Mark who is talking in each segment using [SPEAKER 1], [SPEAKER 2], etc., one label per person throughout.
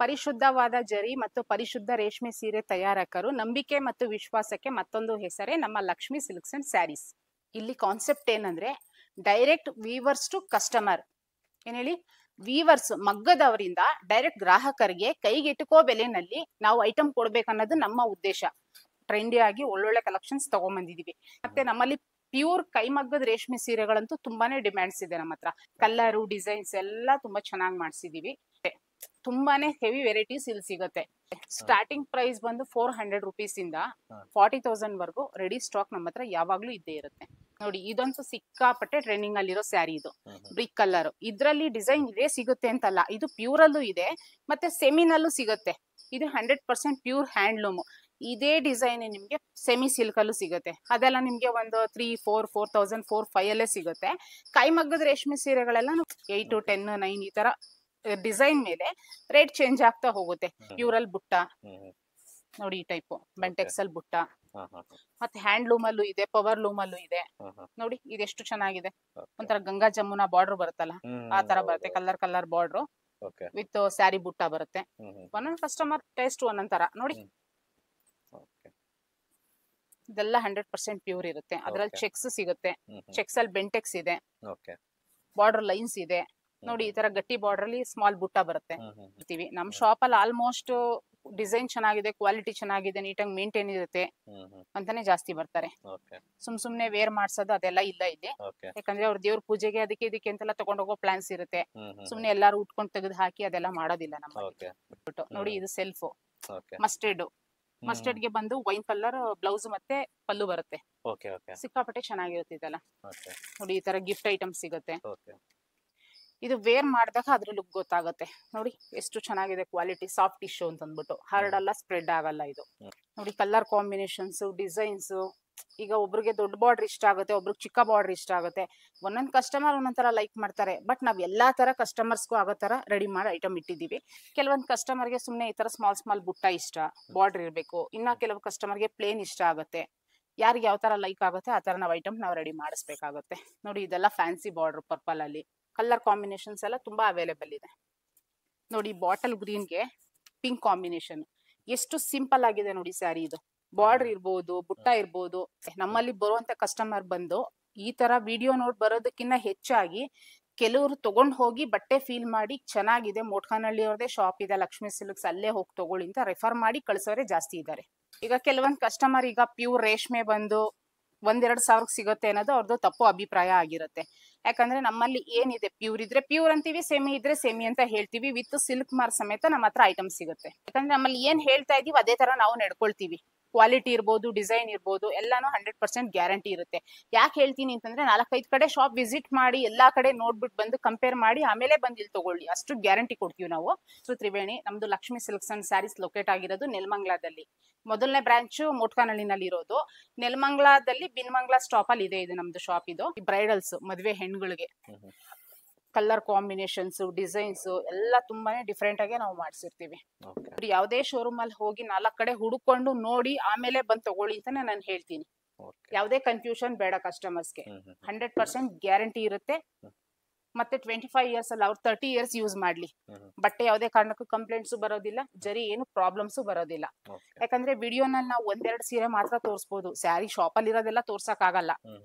[SPEAKER 1] ಪರಿಶುದ್ಧವಾದ ಜರಿ ಮತ್ತು ಪರಿಶುದ್ಧ ರೇಷ್ಮೆ ಸೀರೆ ತಯಾರಕರು, ನಂಬಿಕೆ ಮತ್ತು ವಿಶ್ವಾಸಕ್ಕೆ ಮತ್ತೊಂದು ಹೆಸರೇ ನಮ್ಮ ಲಕ್ಷ್ಮಿ ಸಿಲ್ಕ್ಸ್ ಅಂಡ್ ಸ್ಯಾರೀಸ್. ಇಲ್ಲಿ ಕಾನ್ಸೆಪ್ಟ್ ಏನಂದ್ರೆ ಡೈರೆಕ್ಟ್ ವೀವರ್ಸ್ ಟು ಕಸ್ಟಮರ್. ಏನ್ ಹೇಳಿ, ವೀವರ್ಸ್ ಮಗ್ಗದವರಿಂದ ಡೈರೆಕ್ಟ್ ಗ್ರಾಹಕರಿಗೆ ಕೈಗೆಟುಕೋ ಬೆಲೆನಲ್ಲಿ ನಾವು ಐಟಮ್ ಕೊಡ್ಬೇಕನ್ನೋದು ನಮ್ಮ ಉದ್ದೇಶ. ಟ್ರೆಂಡಿ ಆಗಿ ಒಳ್ಳೊಳ್ಳೆ ಕಲೆಕ್ಷನ್ಸ್ ತಗೊಂಡ್ಬಂದಿದೀವಿ. ಮತ್ತೆ ನಮ್ಮಲ್ಲಿ ಪ್ಯೂರ್ ಕೈಮಗ್ಗದ ರೇಷ್ಮೆ ಸೀರೆಗಳಂತೂ ತುಂಬಾನೇ ಡಿಮ್ಯಾಂಡ್ಸ್ ಇದೆ ನಮ್ಮ ಹತ್ರ. ಕಲರು ಡಿಸೈನ್ಸ್ ಎಲ್ಲ ತುಂಬಾ ಚೆನ್ನಾಗಿ ಮಾಡಿಸಿದೀವಿ. ತುಂಬಾನೇ ಹೆವಿ ವೆರೈಟೀಸ್ ಇಲ್ಲಿ ಸಿಗುತ್ತೆ. ಸ್ಟಾರ್ಟಿಂಗ್ ಪ್ರೈಸ್ ಬಂದು 400 rupees ಇಂದ 40,000 ವರ್ಗೂ ರೆಡಿ ಸ್ಟಾಕ್ ನಮ್ಮ ಹತ್ರ ಯಾವಾಗ್ಲೂ ಇದ್ದೇ ಇರುತ್ತೆ. ನೋಡಿ, ಇದಂತೂ ಸಿಕ್ಕಾಪಟ್ಟೆ ಟ್ರೆಂಡಿಂಗ್ ಅಲ್ಲಿರೋ ಸ್ಯಾರಿ. ಇದು ಬ್ರಿಕ್ ಕಲರ್. ಇದ್ರಲ್ಲಿ ಡಿಸೈನ್ ಇದೇ ಸಿಗುತ್ತೆ ಅಂತಲ್ಲ, ಇದು ಪ್ಯೂರ್ ಅಲ್ಲೂ ಇದೆ ಮತ್ತೆ ಸೆಮಿನಲ್ಲೂ ಸಿಗುತ್ತೆ. ಇದು 100% ಪ್ಯೂರ್ ಹ್ಯಾಂಡ್ಲೂಮ್. ಇದೇ ಡಿಸೈನ್ ನಿಮ್ಗೆ ಸೆಮಿ ಸಿಲ್ಕ್ ಅಲ್ಲೂ ಸಿಗುತ್ತೆ. ಅದೆಲ್ಲ ನಿಮ್ಗೆ ಒಂದು 3,000, 4,000, 4,500 ಅಲ್ಲೇ ಸಿಗುತ್ತೆ. ಕೈಮಗ್ಗದ ರೇಷ್ಮೆ ಸೀರೆಗಳೆಲ್ಲ 8, 10, 9 ಈ ತರ ಡಿಸೈನ್ ಮೇಲೆ ರೇಟ್ ಚೇಂಜ್ ಆಗ್ತಾ ಹೋಗುತ್ತೆ. ಪ್ಯೂರಲ್ ಬುಟ್ಟ ನೋಡಿ, ಈ ಟೈಪ್ ಬೆಂಟೆಕ್ಸ್ ಅಲ್ಲಿ ಬುಟ್ಟ. ಮತ್ತೆ ಹ್ಯಾಂಡ್ಲೂಮ್ ಅಲ್ಲೂ ಇದೆ, ಪವರ್ ಲೂಮ್ ಅಲ್ಲೂ ಇದೆ. ನೋಡಿ ಇದೆಷ್ಟು ಚೆನ್ನಾಗಿದೆ. ಒಂಥರ ಗಂಗಾ ಜಮುನಾ ಬಾರ್ಡರ್ ಬರುತ್ತಲ್ಲ, ಆ ತರ ಬರುತ್ತೆ. ಕಲರ್ ಬಾರ್ಡರ್ ವಿತ್ ಸ್ಯಾರಿ ಬುಟ್ಟ ಬರುತ್ತೆ. ಒಂದೊಂದು ಕಸ್ಟಮರ್ ಟೇಸ್ಟ್ ಒಂದೊಂದ್ ತರ. ನೋಡಿ, ಇದೆಲ್ಲ 100% ಪ್ಯೂರ್ ಇರುತ್ತೆ. ಅದ್ರಲ್ಲಿ ಚೆಕ್ಸ್ ಸಿಗುತ್ತೆ. ಚೆಕ್ಸ್ ಅಲ್ಲಿ ಬೆಂಟೆಕ್ಸ್ ಇದೆ, ಬಾರ್ಡರ್ ಲೈನ್ಸ್ ಇದೆ. ನೋಡಿ, ಈ ತರ ಗಟ್ಟಿ ಬಾರ್ಡರ್ ಅಲ್ಲಿ ಸ್ಮಾಲ್ ಬುಟ್ಟ ಬರುತ್ತೆ. ನಮ್ ಶಾಪ್ ಅಲ್ಲಿ ಆಲ್ಮೋಸ್ಟ್ ಡಿಸೈನ್ ಚೆನ್ನಾಗಿದೆ, ಕ್ವಾಲಿಟಿ ಚೆನ್ನಾಗಿದೆ, ನೀಟಾಗಿ ಮೇಂಟೈನ್ ಇರುತ್ತೆ ಅಂತಾನೆ ಜಾಸ್ತಿ ಬರ್ತಾರೆ. ಸುಮ್ನೆ ವೇರ್ ಮಾಡ್ಸೋದು ಅದೆಲ್ಲ ಇಲ್ಲ ಇಲ್ಲಿ. ಯಾಕಂದ್ರೆ ಅವ್ರ ದೇವ್ರ ಪೂಜೆಗೆ ಅದಕ್ಕೆ ಇದಕ್ಕೆ ಅಂತೆಲ್ಲ ತಗೊಂಡ್ ಹೋಗೋ ಪ್ಲಾನ್ಸ್ ಇರುತ್ತೆ. ಸುಮ್ನೆ ಎಲ್ಲಾರು ಉಟ್ಕೊಂಡು ತೆಗೆದು ಹಾಕಿ ಅದೆಲ್ಲ ಮಾಡೋದಿಲ್ಲ ನಮ್ಮ. ನೋಡಿ, ಇದು ಸೆಲ್ಫ್ ಮಸ್ಟರ್ಡ್ ಗೆ ಬಂದು ವೈನ್ ಕಲರ್ ಬ್ಲೌಸ್ ಮತ್ತೆ ಪಲ್ಲು ಬರುತ್ತೆ. ಸಿಕ್ಕಾಪಟ್ಟೆ ಚೆನ್ನಾಗಿರುತ್ತೆ ಇದೆಲ್ಲ. ನೋಡಿ, ಈ ತರ ಗಿಫ್ಟ್ ಐಟಮ್ ಸಿಗುತ್ತೆ. ಇದು ವೇರ್ ಮಾಡಿದಾಗ ಅದ್ರ ಲುಕ್ ಗೊತ್ತಾಗುತ್ತೆ. ನೋಡಿ ಎಷ್ಟು ಚೆನ್ನಾಗಿದೆ ಕ್ವಾಲಿಟಿ. ಸಾಫ್ಟ್ ಟಿಶ್ಯೂ ಅಂತ ಅಂದ್ಬಿಟ್ಟು ಹರಡಲ್ಲ, ಸ್ಪ್ರೆಡ್ ಆಗಲ್ಲ. ಇದು ನೋಡಿ, ಕಲರ್ ಕಾಂಬಿನೇಷನ್ಸ್, ಡಿಸೈನ್ಸ್. ಈಗ ಒಬ್ರಿಗೆ ದೊಡ್ಡ ಬಾರ್ಡರ್ ಇಷ್ಟ ಆಗುತ್ತೆ, ಒಬ್ರಿಗೆ ಚಿಕ್ಕ ಬಾರ್ಡರ್ ಇಷ್ಟ ಆಗುತ್ತೆ. ಒಂದೊಂದ್ ಕಸ್ಟಮರ್ ಒಂದೊಂದ್ ತರ ಲೈಕ್ ಮಾಡ್ತಾರೆ. ಬಟ್ ನಾವ್ ಎಲ್ಲಾ ತರ ಕಸ್ಟಮರ್ಸ್ಗೂ ಆಗೋ ತರ ರೆಡಿ ಮಾಡಿ ಐಟಮ್ ಇಟ್ಟಿದೀವಿ. ಕೆಲವೊಂದ್ ಕಸ್ಟಮರ್ಗೆ ಸುಮ್ನೆ ಈ ತರ ಸ್ಮಾಲ್ ಬುಟ್ಟ ಇಷ್ಟ, ಬಾರ್ಡರ್ ಇರ್ಬೇಕು. ಇನ್ನ ಕೆಲವು ಕಸ್ಟಮರ್ಗೆ ಪ್ಲೇನ್ ಇಷ್ಟ ಆಗುತ್ತೆ. ಯಾರಿಗೆ ಯಾವ ತರ ಲೈಕ್ ಆಗುತ್ತೆ ಆ ತರ ನಾವ್ ಐಟಮ್ ನಾವು ರೆಡಿ ಮಾಡಿಸ್ಬೇಕಾಗುತ್ತೆ. ನೋಡಿ, ಇದೆಲ್ಲ ಫ್ಯಾನ್ಸಿ ಬಾರ್ಡರ್ ಪರ್ಪಲ್ ಅಲ್ಲಿ. ಕಲರ್ ಕಾಂಬಿನೇಷನ್ಸ್ ಎಲ್ಲ ತುಂಬಾ ಅವೈಲೇಬಲ್ ಇದೆ. ನೋಡಿ, ಬಾಟಲ್ ಗ್ರೀನ್ಗೆ ಪಿಂಕ್ ಕಾಂಬಿನೇಷನ್ ಎಷ್ಟು ಸಿಂಪಲ್ ಆಗಿದೆ ನೋಡಿ ಸ್ಯಾರಿ. ಇದು ಬಾರ್ಡರ್ ಇರ್ಬೋದು, ಬುಟ್ಟ ಇರ್ಬೋದು. ನಮ್ಮಲ್ಲಿ ಬರುವಂತ ಕಸ್ಟಮರ್ ಬಂದು ಈ ತರ ವಿಡಿಯೋ ನೋಡಿ ಬರೋದಕ್ಕಿಂತ ಹೆಚ್ಚಾಗಿ ಕೆಲವರು ತಗೊಂಡ್ ಹೋಗಿ ಬಟ್ಟೆ ಫೀಲ್ ಮಾಡಿ ಚೆನ್ನಾಗಿದೆ, ಮೋಟ್ಕನಹಳ್ಳಿ ಅವ್ರದೇ ಶಾಪ್ ಇದೆ ಲಕ್ಷ್ಮಿ ಸಿಲ್ಕ್ಸ್, ಅಲ್ಲೇ ಹೋಗಿ ತಗೊಳ್ಳಿ ಅಂತ ರೆಫರ್ ಮಾಡಿ ಕಳ್ಸೋರೆ ಜಾಸ್ತಿ ಇದ್ದಾರೆ. ಈಗ ಕೆಲವೊಂದ್ ಕಸ್ಟಮರ್ ಈಗ ಪ್ಯೂರ್ ರೇಷ್ಮೆ ಬಂದು 1-2 ಸಾವಿರಕ್ಕೆ ಸಿಗುತ್ತೆ ಅನ್ನೋದು ಅವ್ರದ್ದು ತಪ್ಪು ಅಭಿಪ್ರಾಯ ಆಗಿರುತ್ತೆ. ಯಾಕಂದ್ರೆ ನಮ್ಮಲ್ಲಿ ಏನಿದೆ, ಪ್ಯೂರ್ ಇದ್ರೆ ಪ್ಯೂರ್ ಅಂತೀವಿ, ಸೆಮಿ ಇದ್ರೆ ಸೆಮಿ ಅಂತ ಹೇಳ್ತೀವಿ. ವಿತ್ ಸಿಲ್ಕ್ ಮಾರ್ಕ್ ಸಮೇತ ನಮ್ಮ ಹತ್ರ ಐಟಮ್ ಸಿಗುತ್ತೆ. ಯಾಕಂದ್ರೆ ನಮ್ಮಲ್ಲಿ ಏನ್ ಹೇಳ್ತಾ ಇದೀವಿ ಅದೇ ತರ ನಾವು ನಡ್ಕೊಳ್ತೀವಿ. ಕ್ವಾಲಿಟಿ ಇರ್ಬೋದು, ಡಿಸೈನ್ ಇರ್ಬೋದು, ಎಲ್ಲಾನು 100% ಗ್ಯಾರಂಟಿ ಇರುತ್ತೆ. ಯಾಕೆ ಹೇಳ್ತೀನಿ ಅಂತಂದ್ರೆ 4-5 ಕಡೆ ಶಾಪ್ ವಿಸಿಟ್ ಮಾಡಿ ಎಲ್ಲಾ ಕಡೆ ನೋಡ್ಬಿಟ್ಟು ಬಂದು ಕಂಪೇರ್ ಮಾಡಿ ಆಮೇಲೆ ಬಂದು ಇಲ್ಲಿ ತಗೊಳ್ಳಿ, ಅಷ್ಟು ಗ್ಯಾರಂಟಿ ಕೊಡ್ತೀವಿ ನಾವು. ತ್ರಿವೇಣಿ ನಮ್ದು Lakshmi silks and saris locate ಆಗಿರೋದು ನೆಲಮಂಗಲದಲ್ಲಿ. ಮೊದಲನೇ ಬ್ರಾಂಚ್ ಮೋಟ್ಕನಹಳ್ಳಿನಲ್ಲಿ ಇರೋದು. ನೆಲಮಂಗಲದಲ್ಲಿ ಬಿನ್ಮಂಗ್ಲ ಸ್ಟಾಪ್ ಅಲ್ಲಿ ಇದೆ ಇದು ನಮ್ದು ಶಾಪ್. ಇದು ಬ್ರೈಡಲ್ಸ್, ಮದ್ವೆ ಹೆಣ್ಗಳಿಗೆ ಕಲರ್ ಕಾಂಬಿನೇಷನ್ಸ್, ಡಿಸೈನ್ಸ್ ಎಲ್ಲ ತುಂಬಾನೇ ಡಿಫ್ರೆಂಟ್ ಆಗಿ ನಾವು ಮಾಡ್ಸಿರ್ತೀವಿ. ಯಾವುದೇ ಶೋರೂಮ್ ಅಲ್ಲಿ ಹೋಗಿ 4 ಕಡೆ ಹುಡುಕೊಂಡು ನೋಡಿ ಆಮೇಲೆ ಬಂದ್ ತಗೊಳ್ಳಿ ಅಂತಾನೆ ನಾನು ಹೇಳ್ತೀನಿ. ಯಾವುದೇ ಕನ್ಫ್ಯೂಷನ್ ಬೇಡ ಕಸ್ಟಮರ್ಸ್ಗೆ. 100% ಗ್ಯಾರಂಟಿ ಇರುತ್ತೆ. ಮತ್ತೆ 25 years ಅಲ್ಲ, ಅವ್ರು 30 years ಯೂಸ್ ಮಾಡ್ಲಿ. ಬಟ್ಟೆ ಯಾವುದೇ ಕಾರಣಕ್ಕೂ ಕಂಪ್ಲೇಂಟ್ಸ್ ಬರೋದಿಲ್ಲ, ಜರಿ ಏನು ಪ್ರಾಬ್ಲಮ್ಸ್ ಬರೋದಿಲ್ಲ. ಯಾಕಂದ್ರೆ ವಿಡಿಯೋನಲ್ಲಿ ನಾವು 1-2 ಸೀರೆ ಮಾತ್ರ ತೋರಿಸಬಹುದು, ಸ್ಯಾರಿ ಶಾಪ್ ಅಲ್ಲಿ ಇರೋದೆಲ್ಲ ತೋರ್ಸಕ್ ಆಗಲ್ಲ.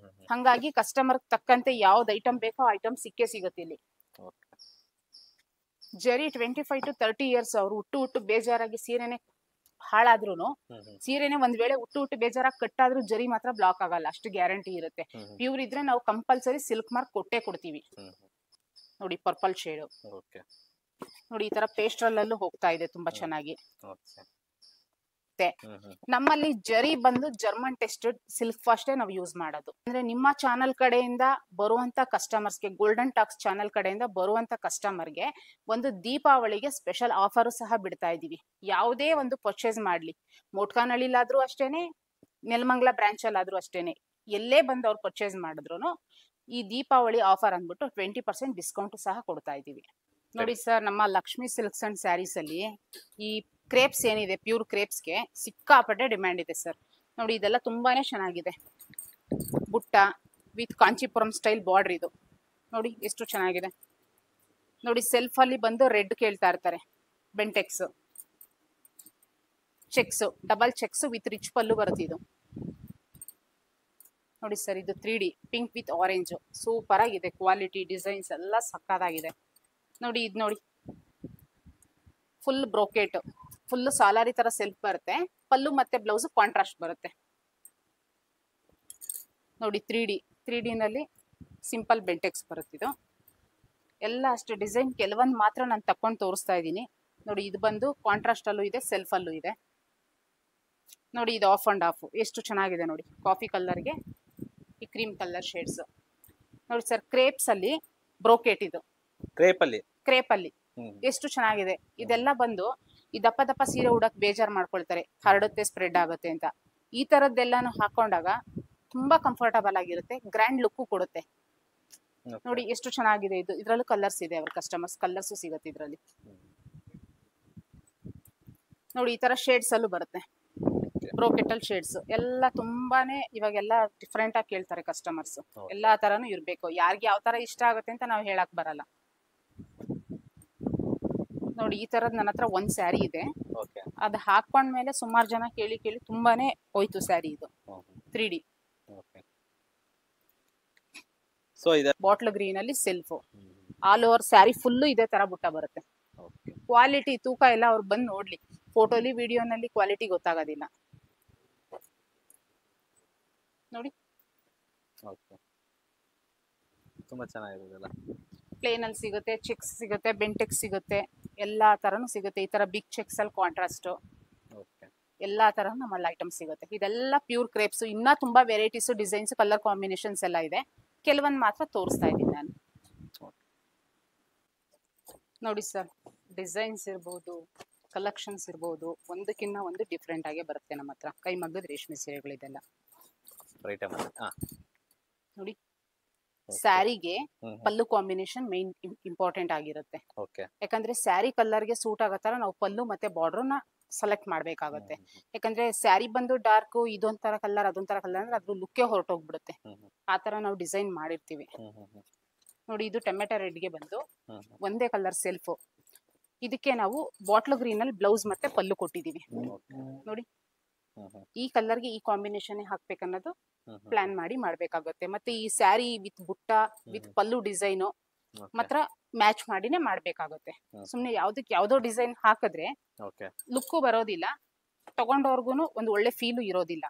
[SPEAKER 1] ಹಂಗಾಗಿ ಕಸ್ಟಮರ್ ತಕ್ಕಂತೆ ಯಾವ್ದು ಐಟಮ್ ಬೇಕೋ ಆ ಐಟಮ್ ಸಿಕ್ಕೇ ಸಿಗುತ್ತೆ ಇಲ್ಲಿ. ಜರಿ 25 to 30 years ಅವ್ರು ಹುಟ್ಟು ಬೇಜಾರಾಗಿ ಸೀರೆನೆ ಹಾಳಾದ್ರೂನು, ಸೀರೆನೆ ಒಂದ್ ವೇಳೆ ಹುಟ್ಟು ಬೇಜಾರಾಗಿ ಕಟ್ಟಾದ್ರೂ ಜರಿ ಮಾತ್ರ ಬ್ಲಾಕ್ ಆಗಲ್ಲ, ಅಷ್ಟು ಗ್ಯಾರಂಟಿ ಇರುತ್ತೆ. ಪ್ಯೂರ್ ಇದ್ರೆ ನಾವು ಕಂಪಲ್ಸರಿ ಸಿಲ್ಕ್ ಮಾರ್ಕ್ ಕೊಟ್ಟೆ ಕೊಡ್ತೀವಿ. ನೋಡಿ, ಪರ್ಪಲ್ ಶೇಡ್. ನೋಡಿ, ಈ ತರ ಪೇಸ್ಟ್ರಲ್ ಅಲ್ಲೂ ಹೋಗ್ತಾ ಇದೆ ತುಂಬಾ ಚೆನ್ನಾಗಿ. ನಮ್ಮಲ್ಲಿ ಜರಿ ಬಂದು ಜರ್ಮನ್ ಟೆಸ್ಟೆಡ್ ಸಿಲ್ಕ್ ಫಾಸ್ಟೇ ನಾವು ಯೂಸ್ ಮಾಡೋದು. ಅಂದ್ರೆ ನಿಮ್ಮ ಚಾನಲ್ ಕಡೆಯಿಂದ ಬರುವಂತ ಕಸ್ಟಮರ್ಸ್ಗೆ, ಗೋಲ್ಡನ್ ಟಾಕ್ಸ್ ಚಾನಲ್ ಕಡೆಯಿಂದ ಬರುವಂತ ಕಸ್ಟಮರ್ಗೆ ಒಂದು ದೀಪಾವಳಿಗೆ ಸ್ಪೆಷಲ್ ಆಫರ್ ಸಹ ಬಿಡ್ತಾ ಇದೀವಿ. ಯಾವುದೇ ಒಂದು ಪರ್ಚೇಸ್ ಮಾಡ್ಲಿ, ಮೋಟ್ಕನಹಳ್ಳಿಲಾದ್ರೂ ಅಷ್ಟೇನೆ, ನೆಲಮಂಗಲ ಬ್ರಾಂಚ್ ಅಲ್ಲಾದ್ರೂ ಅಷ್ಟೇನೆ, ಎಲ್ಲೇ ಬಂದು ಅವ್ರು ಪರ್ಚೇಸ್ ಮಾಡಿದ್ರು ಈ ದೀಪಾವಳಿ ಆಫರ್ ಅಂದ್ಬಿಟ್ಟು 20% ಡಿಸ್ಕೌಂಟ್ ಸಹ ಕೊಡ್ತಾ ಇದೀವಿ. ನೋಡಿ ಸರ್, ನಮ್ಮ ಲಕ್ಷ್ಮಿ ಸಿಲ್ಕ್ಸ್ ಅಂಡ್ ಸ್ಯಾರೀಸ್ ಅಲ್ಲಿ ಈ ಕ್ರೇಪ್ಸ್ ಏನಿದೆ, ಪ್ಯೂರ್ ಕ್ರೇಪ್ಸ್ಗೆ ಸಿಕ್ಕಾಪಟ್ಟೆ ಡಿಮ್ಯಾಂಡ್ ಇದೆ ಸರ್. ನೋಡಿ, ಇದೆಲ್ಲ ತುಂಬಾನೇ ಚೆನ್ನಾಗಿದೆ. ಬುಟ್ಟ ವಿತ್ ಕಾಂಚೀಪುರಂ ಸ್ಟೈಲ್ ಬಾರ್ಡರ್. ಇದು ನೋಡಿ ಎಷ್ಟು ಚೆನ್ನಾಗಿದೆ. ನೋಡಿ, ಸೆಲ್ಫ್ ಅಲ್ಲಿ ಬಂದು ರೆಡ್ ಕೇಳ್ತಾ ಇರ್ತಾರೆ, ಬೆಂಟೆಕ್ಸ್ checks, double checks with rich pallu ಬರುತ್ತೆ ಇದು ನೋಡಿ ಸರ್. ಇದು 3D pink with orange, super ಆಗಿದೆ. ಕ್ವಾಲಿಟಿ ಡಿಸೈನ್ಸ್ ಎಲ್ಲ ಸಕ್ಕತ್ತಾಗಿದೆ ನೋಡಿ. ಇದು ನೋಡಿ ಫುಲ್ ಬ್ರೋಕೆಟ್, ಫುಲ್ ಸಾಲಾರಿ ತರ ಸೆಲ್ಫ್ ಬರುತ್ತೆ. ಪಲ್ಲು ಮತ್ತೆ ಬ್ಲೌಸ್ ಕಾಂಟ್ರಾಸ್ಟ್ ಬರುತ್ತೆ ನೋಡಿ. 3D ನಲ್ಲಿ ಸಿಂಪಲ್ ಬೆಂಟೆಕ್ಸ್ ಬರುತ್ತಿದ್ದು ಎಲ್ಲ ಅಷ್ಟು ಡಿಸೈನ್. ಕೆಲವೊಂದು ಮಾತ್ರ ನಾನು ತಕೊಂಡು ತೋರಿಸ್ತಾ ಇದ್ದೀನಿ ನೋಡಿ. ಇದು ಬಂದು ಕಾಂಟ್ರಾಸ್ಟ್ ಅಲ್ಲೂ ಇದೆ, ಸೆಲ್ಫ್ ಅಲ್ಲೂ ಇದೆ ನೋಡಿ. ಇದು ಆಫ್ ಅಂಡ್ ಆಫ್ ಎಷ್ಟು ಚೆನ್ನಾಗಿದೆ ನೋಡಿ. ಕಾಫಿ ಕಲರ್ಗೆ ಈ ಕ್ರೀಮ್ ಕಲರ್ ಶೇಡ್ಸ್ ನೋಡಿ ಸರ್. ಕ್ರೇಪ್ಸ್ ಅಲ್ಲಿ ಬ್ರೋಕೆಟ್, ಇದು ಕ್ರೇಪ್ ಅಲ್ಲಿ ಎಷ್ಟು ಚೆನ್ನಾಗಿದೆ. ಇದೆಲ್ಲ ಬಂದು ಈ ದಪ್ಪ ದಪ್ಪ ಸೀರೆ ಉಡಕ್ ಬೇಜಾರ್ ಮಾಡ್ಕೊಳ್ತಾರೆ, ಹರಡುತ್ತೆ ಸ್ಪ್ರೆಡ್ ಆಗುತ್ತೆ ಅಂತ. ಈ ತರದ್ದೆಲ್ಲಾನು ಹಾಕೊಂಡಾಗ ತುಂಬಾ ಕಂಫರ್ಟಬಲ್ ಆಗಿರುತ್ತೆ, ಗ್ರ್ಯಾಂಡ್ ಲುಕ್ ಕೊಡುತ್ತೆ ನೋಡಿ. ಎಷ್ಟು ಚೆನ್ನಾಗಿದೆ ಇದು. ಇದ್ರಲ್ಲೂ ಕಲರ್ಸ್ ಇದೆ, ಅವ್ರ ಕಸ್ಟಮರ್ಸ್ ಕಲರ್ಸ್ ಸಿಗುತ್ತೆ ಇದ್ರಲ್ಲಿ ನೋಡಿ. ಈ ತರ ಶೇಡ್ಸ್ ಅಲ್ಲೂ ಬರುತ್ತೆ, ಬ್ರೋಕೆಟಲ್ ಶೇಡ್ಸ್ ಎಲ್ಲ ತುಂಬಾನೇ ಇವಾಗೆಲ್ಲ ಡಿಫ್ರೆಂಟ್ ಆಗಿ ಕೇಳ್ತಾರೆ ಕಸ್ಟಮರ್ಸ್. ಎಲ್ಲಾ ತರಾನು ಇರ್ಬೇಕು, ಯಾರಿಗೆ ಯಾವ ತರ ಇಷ್ಟ ಆಗುತ್ತೆ ಅಂತ ನಾವು ಹೇಳಕ್ ಬರಲ್ಲ ನೋಡಿ. ಈ ತರದ್ ನನ್ನ ಹತ್ರ ಒಂದ್ ಸ್ಯಾರಿ ಇದೆ, ಅದು ಹಾಕೊಂಡ್ಮೇಲೆ ಸುಮಾರು ಜನ ಕೇಳಿ ಕೇಳಿ ತುಂಬಾನೇ ಹೋಯ್ತು ಸ್ಯಾರಿ. ಇದು 3D ಬಾಟ್ಲ್ ಗ್ರೀನ್ ಅಲ್ಲಿ self, all over sari full ಇದೇ ತರ ಬುಟ್ಟ ಬರುತ್ತೆ. ಕ್ವಾಲಿಟಿ ತೂಕ ಎಲ್ಲ ಅವ್ರು ಬಂದು ನೋಡ್ಲಿ, ಫೋಟೋಲಿ ವಿಡಿಯೋನಲ್ಲಿ ಕ್ವಾಲಿಟಿ ಗೊತ್ತಾಗೋದಿಲ್ಲ ನೋಡಿ.
[SPEAKER 2] ತುಂಬಾ ಚೆನ್ನಾಗಿರೋದಿಲ್ಲ.
[SPEAKER 1] ಪ್ಲೇನ್ ಅಲ್ಲಿ ಸಿಗುತ್ತೆ, ಚೆಕ್ಸ್ ಸಿಗುತ್ತೆ, ಬೆಂಟೆಕ್ಸ್ ಸಿಗುತ್ತೆ, ಎಲ್ಲಾ ತರನು ಸಿಗುತ್ತೆ. ಈ ತರ ಬಿಗ್ ಚೆಕ್ಸ್ ಅಲ್ಲಿ ಕಾಂಟ್ರಾಸ್ಟ್ ಎಲ್ಲಾ ತರ ನಮ್ಮಲ್ಲಿ ಐಟಮ್ ಸಿಗುತ್ತೆ. ಇದೆಲ್ಲ ಪ್ಯೂರ್ ಕ್ರೇಪ್ಸ್. ಇನ್ನ ತುಂಬಾ ವೆರೈಟೀಸ್, ಡಿಸೈನ್ಸ್, ಕಲರ್ ಕಾಂಬಿನೇಷನ್ಸ್ ಎಲ್ಲ ಇದೆ. ಕೆಲವೊಂದು ಮಾತ್ರ ತೋರಿಸ್ತಾ ಇದ್ದೀನಿ ನಾನು ನೋಡಿ ಸರ್. ಡಿಸೈನ್ಸ್ ಇರ್ಬೋದು, ಕಲೆಕ್ಷನ್ಸ್ ಇರ್ಬೋದು, ಒಂದಕ್ಕಿಂತ ಒಂದು ಡಿಫ್ರೆಂಟ್ ಆಗೇ ಬರುತ್ತೆ ನಮ್ಮ ಹತ್ರ. ಕೈಮಗ್ಗದ ರೇಷ್ಮೆ ಸೀರೆಗಳಿದೆಲ್ಲ ನೋಡಿ. ಸ್ಯಾರಿಗೆ ಪಲ್ಲು ಕಾಂಬಿನೇಷನ್ ಮೇನ್ ಇಂಪಾರ್ಟೆಂಟ್ ಆಗಿರುತ್ತೆ. ಯಾಕಂದ್ರೆ ಸ್ಯಾರಿ ಕಲರ್ಗೆ ಸೂಟ್ ಆಗೋ ತರ ನಾವು ಪಲ್ಲು ಮತ್ತೆ ಬಾರ್ಡರ್ನ ಸೆಲೆಕ್ಟ್ ಮಾಡ್ಬೇಕಾಗತ್ತೆ. ಯಾಕಂದ್ರೆ ಸ್ಯಾರಿ ಬಂದು ಡಾರ್ಕ್, ಇದೊಂಥರ ಕಲರ್ ಅದೊಂಥರ ಕಲರ್ ಅಂದ್ರೆ ಅದ್ರ ಲುಕ್ಕೇ ಹೊರಟೋಗ್ಬಿಡುತ್ತೆ. ಆತರ ನಾವು ಡಿಸೈನ್ ಮಾಡಿರ್ತೀವಿ ನೋಡಿ. ಇದು ಟೊಮೆಟೊ ರೆಡ್ಗೆ ಬಂದು ಒಂದೇ ಕಲರ್ ಸೆಲ್ಫ್. ಇದಕ್ಕೆ ನಾವು ಬಾಟ್ಲ್ ಗ್ರೀನ್ ಅಲ್ಲಿ ಬ್ಲೌಸ್ ಮತ್ತೆ ಪಲ್ಲು ಕೊಟ್ಟಿದೀವಿ ನೋಡಿ. ಈ ಕಲರ್ಗೆ ಈ ಕಾಂಬಿನೇಷನ್ ಹಾಕ್ಬೇಕನ್ನೋದು ಪ್ಲಾನ್ ಮಾಡಿ ಮಾಡ್ಬೇಕಾಗುತ್ತೆ. ಮತ್ತೆ ಈ ಸ್ಯಾರಿ ವಿತ್ ಬುಟ್ಟ ವಿತ್ ಪಲ್ಲು ಡಿಸೈನು ಮಾತ್ರ ಮ್ಯಾಚ್ ಮಾಡಿನೇ ಮಾಡ್ಬೇಕಾಗುತ್ತೆ. ಸುಮ್ನೆ ಯಾವ್ದಕ್ ಯಾವ್ದೋ ಡಿಸೈನ್ ಹಾಕಿದ್ರೆ ಲುಕ್ಕು ಬರೋದಿಲ್ಲ, ತಗೊಂಡವ್ರಿಗೂನು ಒಂದು ಒಳ್ಳೆ ಫೀಲು ಇರೋದಿಲ್ಲ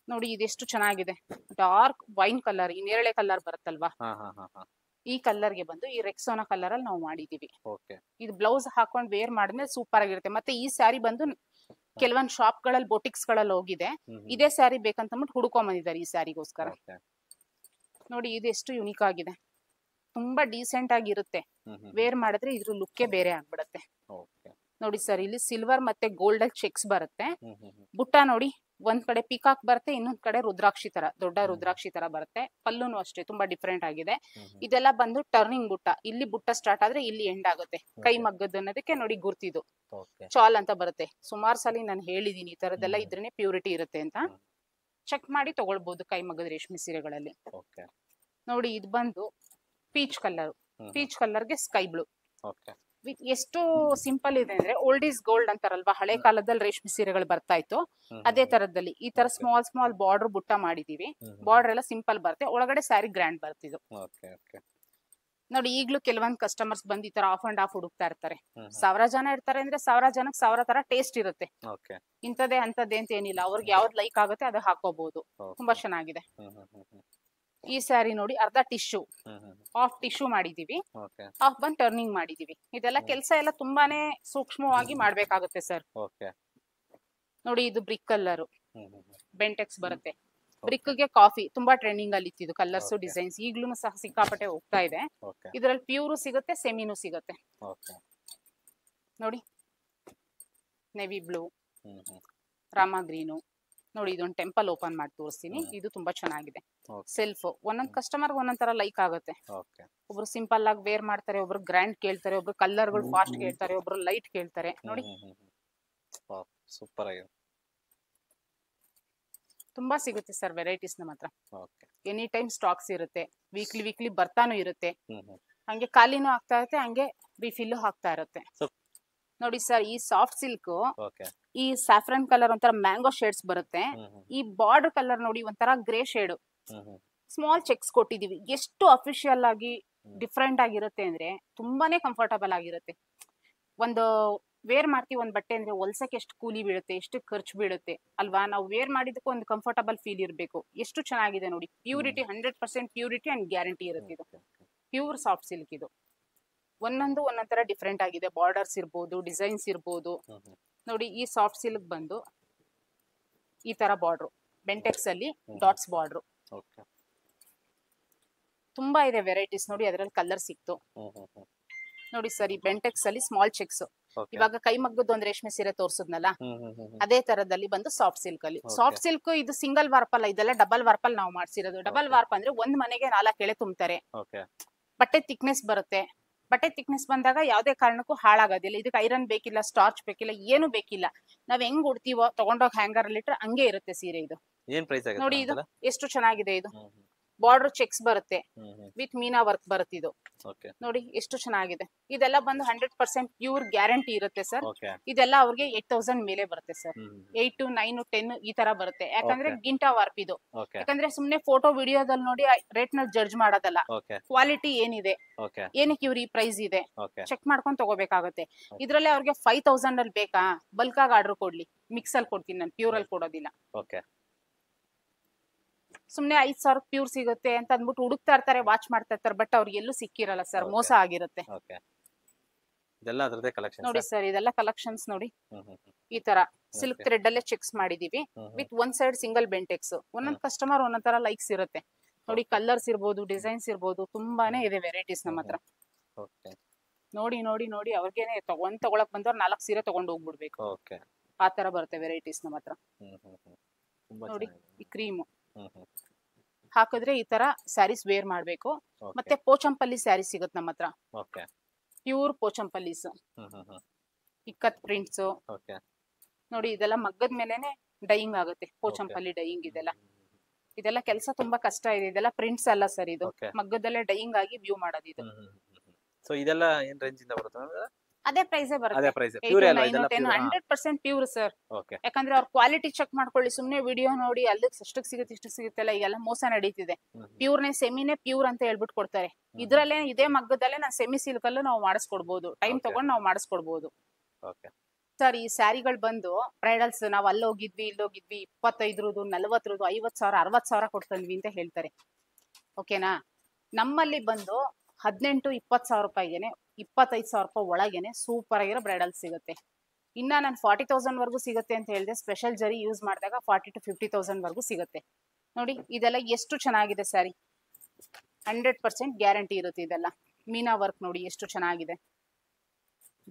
[SPEAKER 1] ನೋಡಿ. ಇದೆಷ್ಟು ಚೆನ್ನಾಗಿದೆ. ಡಾರ್ಕ್ ವೈನ್ ಕಲರ್, ಈ ನೇರಳೆ ಕಲರ್ ಬರುತ್ತಲ್ವಾ, ಈ ಕಲರ್ಗೆ ಬಂದು ಈ ರೆಕ್ಸೋನಾ ಕಲರ್ ಅಲ್ಲಿ ನಾವು ಮಾಡಿದೀವಿ. ಇದು ಬ್ಲೌಸ್ ಹಾಕೊಂಡ್ ವೇರ್ ಮಾಡಿದ್ರೆ ಸೂಪರ್ ಆಗಿರುತ್ತೆ. ಮತ್ತೆ ಈ ಸ್ಯಾರಿ ಬಂದು ಕೆಲವೊಂದು ಶಾಪ್ ಗಳಲ್ಲಿ ಬೊಟಿಕ್ಸ್ ಗಳಲ್ಲಿ ಹೋಗಿದೆ, ಇದೇ ಸ್ಯಾರಿ ಬೇಕಂತ ಹುಡ್ಕೊಂಡ್ ಬಂದಿದ್ದಾರೆ ಈ ಸ್ಯಾರಿಗೋಸ್ಕರ ನೋಡಿ. ಇದು ಎಷ್ಟು ಯುನಿಕ್ ಆಗಿದೆ, ತುಂಬಾ ಡೀಸೆಂಟ್ ಆಗಿರುತ್ತೆ. ವೇರ್ ಮಾಡಿದ್ರೆ ಇದ್ರ ಲುಕ್ಕೇ ಬೇರೆ ಆಗ್ಬಿಡತ್ತೆ ನೋಡಿ ಸರ್. ಇಲ್ಲಿ ಸಿಲ್ವರ್ ಮತ್ತೆ ಗೋಲ್ಡ್ ಅಲ್ಲಿ ಚೆಕ್ಸ್ ಬರುತ್ತೆ. ಬುಟ್ಟ ನೋಡಿ, ಒಂದ್ ಕಡೆ ಪಿಕಾಕ್ ಬರುತ್ತೆ, ಇನ್ನೊಂದ್ ಕಡೆ ರುದ್ರಾಕ್ಷಿ ತರ, ದೊಡ್ಡ ರುದ್ರಾಕ್ಷಿ ತರ ಬರುತ್ತೆ. ಪಲ್ಲುನು ಅಷ್ಟೇ ತುಂಬಾ ಡಿಫ್ರೆಂಟ್ ಆಗಿದೆ. ಇದೆಲ್ಲ ಬಂದು ಟರ್ನಿಂಗ್ ಬುಟ್ಟ. ಇಲ್ಲಿ ಬುಟ್ಟ ಸ್ಟಾರ್ಟ್ ಆದ್ರೆ ಇಲ್ಲಿ ಎಂಡ್ ಆಗುತ್ತೆ. ಕೈ ಮಗ್ಗದ್ದು ಅನ್ನೋದಕ್ಕೆ ನೋಡಿ ಗುರ್ತಿದು ಚಾಲ್ ಅಂತ ಬರುತ್ತೆ. ಸುಮಾರು ಸಲ ನಾನು ಹೇಳಿದೀನಿ ಈ ತರದೆಲ್ಲ ಇದ್ರೇನೆ ಪ್ಯೂರಿಟಿ ಇರುತ್ತೆ ಅಂತ. ಚೆಕ್ ಮಾಡಿ ತಗೊಳ್ಬಹುದು ಕೈ ಮಗ್ಗದ ರೇಷ್ಮೆ ಸೀರೆಗಳಲ್ಲಿ ನೋಡಿ. ಇದು ಬಂದು ಪೀಚ್ ಕಲರ್, ಪೀಚ್ ಕಲರ್ಗೆ ಸ್ಕೈ ಬ್ಲೂ. ಎಷ್ಟು ಸಿಂಪಲ್ ಇದೆ ಅಂದ್ರೆ ಓಲ್ಡ್ ಈಸ್ ಗೋಲ್ಡ್ ಅಂತಾರಲ್ವಾ, ಹಳೆ ಕಾಲದಲ್ಲಿ ರೇಷ್ಮೆ ಸೀರೆಗಳು ಬರ್ತಾ ಇತ್ತು, ಅದೇ ತರದಲ್ಲಿ ಈ ತರ ಸ್ಮಾಲ್ ಸ್ಮಾಲ್ ಬಾರ್ಡರ್ ಬುಟ್ಟ ಮಾಡಿದೀವಿ. ಬಾರ್ಡರ್ ಎಲ್ಲ ಸಿಂಪಲ್ ಬರುತ್ತೆ, ಒಳಗಡೆ ಸ್ಯಾರಿ ಗ್ರ್ಯಾಂಡ್ ಬರ್ತಿದ್ದು ನೋಡಿ. ಈಗ್ಲೂ ಕೆಲವೊಂದು ಕಸ್ಟಮರ್ಸ್ ಬಂದು ಈ ತರ ಆಫ್ ಅಂಡ್ ಆಫ್ ಹುಡುಕ್ತಾ ಇರ್ತಾರೆ. 1000 ಜನ ಇರ್ತಾರೆ ಅಂದ್ರೆ 1000 ಜನಕ್ಕೆ 1000 ತರ ಟೇಸ್ಟ್ ಇರುತ್ತೆ. ಇಂಥದ್ದೇ ಅಂತದ್ದೇ ಅಂತ ಏನಿಲ್ಲ, ಅವ್ರಿಗೆ ಯಾವ್ದು ಲೈಕ್ ಆಗುತ್ತೆ ಅದು ಹಾಕೋಬಹುದು. ತುಂಬಾ ಚೆನ್ನಾಗಿದೆ. ಈ ಸ್ಯಾರಿ ನೋಡಿ ಅರ್ಧ ಟಿಶ್ಯೂ, ಹಾಫ್ ಟಿಶ್ಯೂ ಮಾಡಿದೀವಿ, ಹಾಫ್ ಬಂದ್ ಟರ್ನಿಂಗ್ ಮಾಡಿದೀವಿ. ಇದೆಲ್ಲ ಕೆಲಸ ಎಲ್ಲ ತುಂಬಾನೇ ಸೂಕ್ಷ್ಮವಾಗಿ ಮಾಡ್ಬೇಕಾಗುತ್ತೆ ಸರ್ ನೋಡಿ. ಇದು ಬ್ರಿಕ್ ಕಲರ್ ಬೆಂಟೆಕ್ಸ್ ಬರುತ್ತೆ. ಬ್ರಿಕ್ಗೆ ಕಾಫಿ ತುಂಬಾ ಟ್ರೆಂಡಿಂಗ್ ಅಲ್ಲಿ ಇತ್ತಿದ್ದು ಕಲರ್ಸ್ ಡಿಸೈನ್ಸ್, ಈಗ್ಲೂ ಸಹ ಸಿಕ್ಕಾಪಟ್ಟೆ ಹೋಗ್ತಾ ಇದೆ. ಇದ್ರಲ್ಲಿ ಪ್ಯೂರು ಸಿಗುತ್ತೆ, ಸೆಮಿನೂ ಸಿಗುತ್ತೆ ನೋಡಿ. ನೆವಿ ಬ್ಲೂ, ರಾಮ ಗ್ರೀನು ನೋಡಿ. ಇದೊಂದು ಟೆಂಪಲ್ ಓಪನ್ ಮಾಡಿ ತೋರಿಸ್ತೀನಿ. ಇದು ತುಂಬಾ ಚೆನ್ನಾಗಿದೆ. ಸೆಲ್ಫ್ ಒಂದೊಂದ್ ಕಸ್ಟಮರ್ ಒಂದೊಂದ್ ತರ ಲೈಕ್ ಆಗುತ್ತೆ. ಒಬ್ರು ಸಿಂಪಲ್ ಆಗಿ ವೇರ್ ಮಾಡ್ತಾರೆ, ಒಬ್ರು ಗ್ರ್ಯಾಂಡ್ ಕೇಳ್ತಾರೆ, ಒಬ್ರು ಕಲರ್ಗಳು ಫಾಸ್ಟ್ ಕೇಳ್ತಾರೆ, ಒಬ್ರು ಲೈಟ್ ಕೇಳ್ತಾರೆ ನೋಡಿ.
[SPEAKER 2] ಸೂಪರ್ ಆಗಿದೆ.
[SPEAKER 1] ತುಂಬಾ ಸಿಗುತ್ತೆ ಸರ್ ವೆರೈಟೀಸ್ ನಮ್ಮ ಹತ್ರ. ಎನಿ ಟೈಮ್ ಸ್ಟಾಕ್ಸ್ ಇರುತ್ತೆ, ವೀಕ್ಲಿ ಬರ್ತಾನು ಇರುತ್ತೆ. ಹಂಗೆ ಖಾಲಿನೂ ಆಗ್ತಾ ಇರುತ್ತೆ, ಹಂಗೆ ರಿಫಿಲ್ ಆಗ್ತಾ ಇರುತ್ತೆ ನೋಡಿ ಸರ್, ಈ ಸಾಫ್ಟ್ ಸಿಲ್ಕ್
[SPEAKER 2] ಓಕೆ
[SPEAKER 1] ಈ ಸ್ಯಾಫ್ರನ್ ಕಲರ್ ಒಂಥರ ಮ್ಯಾಂಗೋ ಶೇಡ್ಸ್ ಬರುತ್ತೆ. ಈ ಬಾರ್ಡರ್ ಕಲರ್ ನೋಡಿ ಒಂಥರ ಗ್ರೇ ಶೇಡ್, ಸ್ಮಾಲ್ ಚೆಕ್ಸ್ ಕೊಟ್ಟಿದೀವಿ. ಎಷ್ಟು ಅಫಿಷಿಯಲ್ ಆಗಿ ಡಿಫ್ರೆಂಟ್ ಆಗಿರುತ್ತೆ ಅಂದ್ರೆ ತುಂಬಾನೇ ಕಂಫರ್ಟಬಲ್ ಆಗಿರುತ್ತೆ. ಒಂದು ವೇರ್ ಮಾಡ್ತೀವಿ ಒಂದ್ ಬಟ್ಟೆ ಅಂದ್ರೆ ಹೊಲ್ಸಕ್ಕೆ ಎಷ್ಟು ಕೂಲಿ ಬೀಳುತ್ತೆ, ಎಷ್ಟು ಖರ್ಚು ಬೀಳುತ್ತೆ ಅಲ್ವಾ. ನಾವು ವೇರ್ ಮಾಡಿದಕ್ಕೂ ಒಂದು ಕಂಫರ್ಟಬಲ್ ಫೀಲ್ ಇರಬೇಕು. ಎಷ್ಟು ಚೆನ್ನಾಗಿದೆ ನೋಡಿ, ಪ್ಯೂರಿಟಿ 100% ಪ್ಯೂರಿಟಿ ಅಂಡ್ ಗ್ಯಾರಂಟಿ ಇರುತ್ತೆ. ಇದು ಪ್ಯೂರ್ ಸಾಫ್ಟ್ ಸಿಲ್ಕ್. ಇದು ಒಂದೊಂದು ಒಂದೊಂದ್ ತರ ಡಿಫ್ರೆಂಟ್ ಆಗಿದೆ. ಬಾರ್ಡರ್ಸ್ ಇರ್ಬೋದು, ಡಿಸೈನ್ಸ್ ಇರ್ಬೋದು. ನೋಡಿ ಈ ಸಾಫ್ಟ್ ಸಿಲ್ಕ್ ಬಂದು ಈ ತರ ಬಾರ್ಡ್ರು, ಬೆಂಟೆಕ್ಸ್ ಅಲ್ಲಿ ಡಾಟ್ಸ್ ಬಾರ್ಡ್ರು. ತುಂಬಾ ಇದೆ ವೆರೈಟೀಸ್. ನೋಡಿ ಅದ್ರಲ್ಲಿ ಕಲರ್ ಸಿಕ್ತು ನೋಡಿ ಸರ್. ಈ ಬೆಂಟೆಕ್ಸ್ ಅಲ್ಲಿ ಸ್ಮಾಲ್ ಚೆಕ್ಸ್, ಇವಾಗ ಕೈ ಮಗ್ಗದ್ದು ಒಂದ್ ರೇಷ್ಮೆ ಸೀರೆ ತೋರ್ಸದ್ನಲ್ಲ, ಅದೇ ತರದಲ್ಲಿ ಬಂದು ಸಾಫ್ಟ್ ಸಿಲ್ಕ್ ಅಲ್ಲಿ. ಸಾಫ್ಟ್ ಸಿಲ್ಕ್ ಇದು ಸಿಂಗಲ್ ವಾರ್ಪ್ ಅಲ್ಲ, ಇದೆಲ್ಲ ಡಬಲ್ ವಾರ್ಪ್ ಅಲ್ಲಿ ನಾವು ಮಾಡ್ಸಿರೋದು. ಡಬಲ್ ವಾರ್ಪ್ ಅಂದ್ರೆ ಒಂದ್ ಮನೆಗೆ 4 ಎಳೆ ತುಂಬ್ತಾರೆ. ಬಟ್ಟೆ ಥಿಕ್ನೆಸ್ ಬರುತ್ತೆ. ಬಟ್ಟೆ ಥಿಕ್ನೆಸ್ ಬಂದಾಗ ಯಾವ್ದೇ ಕಾರಣಕ್ಕೂ ಹಾಳಾಗೋದಿಲ್ಲ. ಇದಕ್ಕೆ ಐರನ್ ಬೇಕಿಲ್ಲ, ಸ್ಟಾರ್ಚ್ ಬೇಕಿಲ್ಲ, ಏನು ಬೇಕಿಲ್ಲ. ನಾವ್ ಹೆಂಗ್ ಉಡ್ತೀವೋ ತಗೊಂಡೋಗಿ ಹ್ಯಾಂಗರ್ ಅಲ್ಲಿ ಇಟ್ರೆ ಹಂಗೆ ಇರುತ್ತೆ ಸೀರೆ. ಇದು ನೋಡಿ, ಇದು ಎಷ್ಟು ಚೆನ್ನಾಗಿದೆ. ಇದು ಬಾರ್ಡರ್ ಚೆಕ್ಸ್ ಬರುತ್ತೆ ವಿತ್ ಮೀನಾ ವರ್ಕ್ ಬರುತ್ತೆ. ಇದು ನೋಡಿ ಎಷ್ಟು ಚೆನ್ನಾಗಿದೆ. ಇದೆಲ್ಲ ಬಂದು 100% ಪ್ಯೂರ್ ಗ್ಯಾರಂಟಿ ಇರುತ್ತೆ ಸರ್. ಇದೆಲ್ಲ ಅವ್ರಿಗೆ 8000 ಮೇಲೆ ಬರುತ್ತೆ ಸರ್. 8 to 9 10 ಈ ತರ ಬರುತ್ತೆ. ಯಾಕಂದ್ರೆ ಗಿಂಟಾ ವಾರ್ಪ್ ಇದು. ಯಾಕಂದ್ರೆ ಸುಮ್ನೆ ಫೋಟೋ ವಿಡಿಯೋದಲ್ಲಿ ನೋಡಿ ರೇಟ್ ನ ಜಡ್ಜ್ ಮಾಡೋದಲ್ಲ. ಕ್ವಾಲಿಟಿ ಏನಿದೆ, ಏನಕ್ಕೆ ಇವ್ರ ಈ ಪ್ರೈಸ್ ಇದೆ ಚೆಕ್ ಮಾಡ್ಕೊಂಡು ತಗೋಬೇಕಾಗತ್ತೆ. ಇದ್ರಲ್ಲಿ ಅವ್ರಿಗೆ 5000 ಅಲ್ಲಿ ಬೇಕಾ, ಬಲ್ಕ್ ಆಗಿ ಆರ್ಡರ್ ಕೊಡ್ಲಿ, ಮಿಕ್ಸ್ ಅಲ್ಲಿ ಕೊಡ್ತೀನಿ ನಾನು, ಪ್ಯೂರ್ ಅಲ್ಲಿ ಕೊಡೋದಿಲ್ಲ. ಸುಮ್ನೆ 5000 ಪ್ಯೂರ್ ಸಿಗುತ್ತೆ ಅಂತ ಅಂದ್ಬಿಟ್ಟು ಹುಡುಕ್ತಾ ಇರ್ತಾರೆ, ವಾಚ್ ಮಾಡ್ತಾ ಇರ್ತಾರೆ, ಬಟ್ ಅವ್ರಿಗೆ ಎಲ್ಲೂ ಸಿಕ್ಕಿರಲ್ಲ ಸರ್. ಮೋಸ ಆಗಿರುತ್ತೆ. ನೋಡಿ ಸರ್, ಇದೆಲ್ಲ ಕಲೆಕ್ಷನ್ಸ್ ನೋಡಿ. ಈ ತರ ಸಿಲ್ಕ್ ಥ್ರೆಡ್ ಅಲ್ಲೇ ಚೆಕ್ಸ್ ಮಾಡಿದೀವಿ ವಿತ್ ಒಂದ್ ಸೈಡ್ ಸಿಂಗಲ್ ಬೆಂಟೆಕ್ಸ್. ಒಂದೊಂದ್ ಕಸ್ಟಮರ್ ಒಂದೊಂದ್ ತರ ಲೈಕ್ಸ್ ಇರುತ್ತೆ ನೋಡಿ. ಕಲರ್ಸ್ ಇರ್ಬೋದು, ಡಿಸೈನ್ಸ್ ಇರ್ಬೋದು, ತುಂಬಾನೇ ಇದೆ ವೆರೈಟೀಸ್ ನಮ್ಮ ಹತ್ರ. ನೋಡಿ ನೋಡಿ ನೋಡಿ ಅವ್ರಿಗೇನೆ ತಗೊಳಕ್ ಬಂದವ್ರು 4 ಸೀರೆ ತಗೊಂಡು ಹೋಗ್ಬಿಡ್ಬೇಕು. ಆ ತರ ಬರುತ್ತೆ ವೆರೈಟೀಸ್ ನಮ್ಮ ಹತ್ರ. ನೋಡಿ ಈ ಕ್ರೀಮು ಹಾಕಿದ್ರೆ ಈ ತರ ಸ್ಯಾರೀಸ್ ವೇರ್ ಮಾಡ್ಬೇಕು. ಮತ್ತೆ ಪೋಚಂಪಲ್ಲಿ ಸ್ಯಾರಿ ಸಿಗುತ್ತೆ ನಮ್ಮ ಹತ್ರ. ಪ್ಯೂರ್ ಪೋಚಂಪಲ್ಲೀಸ್, ಇಕ್ಕತ್ ಪ್ರಿಂಟ್ಸ್ ನೋಡಿ. ಇದೆಲ್ಲ ಮಗ್ಗದ ಮೇಲೆನೆ ಡೈಯಿಂಗ್ ಆಗುತ್ತೆ. ಪೋಚಂಪಲ್ಲಿ ಡೈಯಿಂಗ್ ಇದೆಲ್ಲ ಕೆಲಸ ತುಂಬಾ ಕಷ್ಟ ಇದೆ. ಇದೆಲ್ಲ ಪ್ರಿಂಟ್ಸ್ ಅಲ್ಲ ಸರ್, ಇದು ಮಗ್ಗದಲ್ಲೇ ಡೈಯಿಂಗ್ ಆಗಿ ವ್ಯೂ ಮಾಡೋದು. ಇದು
[SPEAKER 2] ಇದೆಲ್ಲ ಏನ್ ರೇಂಜ್ ಇಂದ ಬರುತ್ತೆ?
[SPEAKER 1] ಅದೇ ಪ್ರೈಸೇ ಬರುತ್ತೆ. 100% ಪ್ಯೂರ್ ಸರ್. ಯಾಕಂದ್ರೆ ಅವ್ರ ಕ್ವಾಲಿಟಿ ಚೆಕ್ ಮಾಡ್ಕೊಳ್ಳಿ. ಸುಮ್ನೆ ವಿಡಿಯೋ ನೋಡಿ ಅಲ್ಲಿಗೆ ಎಷ್ಟಕ್ಕೆ ಸಿಗುತ್ತೆ ಇಷ್ಟಕ್ಕೆ ಸಿಗುತ್ತಲ್ಲ, ಈಗೆಲ್ಲ ಮೋಸ ನಡೀತಿದೆ. ಪ್ಯೂರ್ನೇ ಸೆಮಿನೇ ಪ್ಯೂರ್ ಅಂತ ಹೇಳ್ಬಿಟ್ಟು ಕೊಡ್ತಾರೆ. ಇದ್ರಲ್ಲೇ ಇದೇ ಮಗ್ಗದಲ್ಲೇ ನಾನು ಸೆಮಿ ಸಿಲ್ಕ್ ಅಲ್ಲೂ ನಾವು ಮಾಡಿಸ್ಕೊಡ್ಬೋದು. ಟೈಮ್ ತಗೊಂಡು ನಾವು ಮಾಡಿಸ್ಕೊಡ್ಬೋದು ಸರ್. ಈ ಸ್ಯಾರಿಗಳು ಬಂದು ಬ್ರೈಡಲ್ಸ್ ನಾವ್ ಅಲ್ಲಿ ಹೋಗಿದ್ವಿ ಇಲ್ಲಿ ಹೋಗಿದ್ವಿ 25 40 50,000 60,000 ಕೊಡ್ತಂದ್ವಿ ಅಂತ ಹೇಳ್ತಾರೆ. ಓಕೆನಾ? ನಮ್ಮಲ್ಲಿ ಬಂದು 18-20,000 ರೂಪಾಯಿಗೆನೆ 25,000 ರೂಪಾಯಿ ಒಳಗೇನೆ ಸೂಪರ್ ಆಗಿರೋ ಬ್ರೈಡಲ್ ಸಿಗುತ್ತೆ. ಇನ್ನ ನಾನು 40,000 ವರ್ಗೂ ಸಿಗುತ್ತೆ ಅಂತ ಹೇಳಿದೆ. ಸ್ಪೆಷಲ್ ಜರಿ ಯೂಸ್ ಮಾಡಿದಾಗ 40 to 50,000 ವರ್ಗೂ ಸಿಗುತ್ತೆ ನೋಡಿ. ಇದೆಲ್ಲ ಎಷ್ಟು ಚೆನ್ನಾಗಿದೆ ಸ್ಯಾರಿ. 100% ಗ್ಯಾರಂಟಿ ಇರುತ್ತೆ. ಇದೆಲ್ಲ ಮೀನಾ ವರ್ಕ್ ನೋಡಿ ಎಷ್ಟು ಚೆನ್ನಾಗಿದೆ.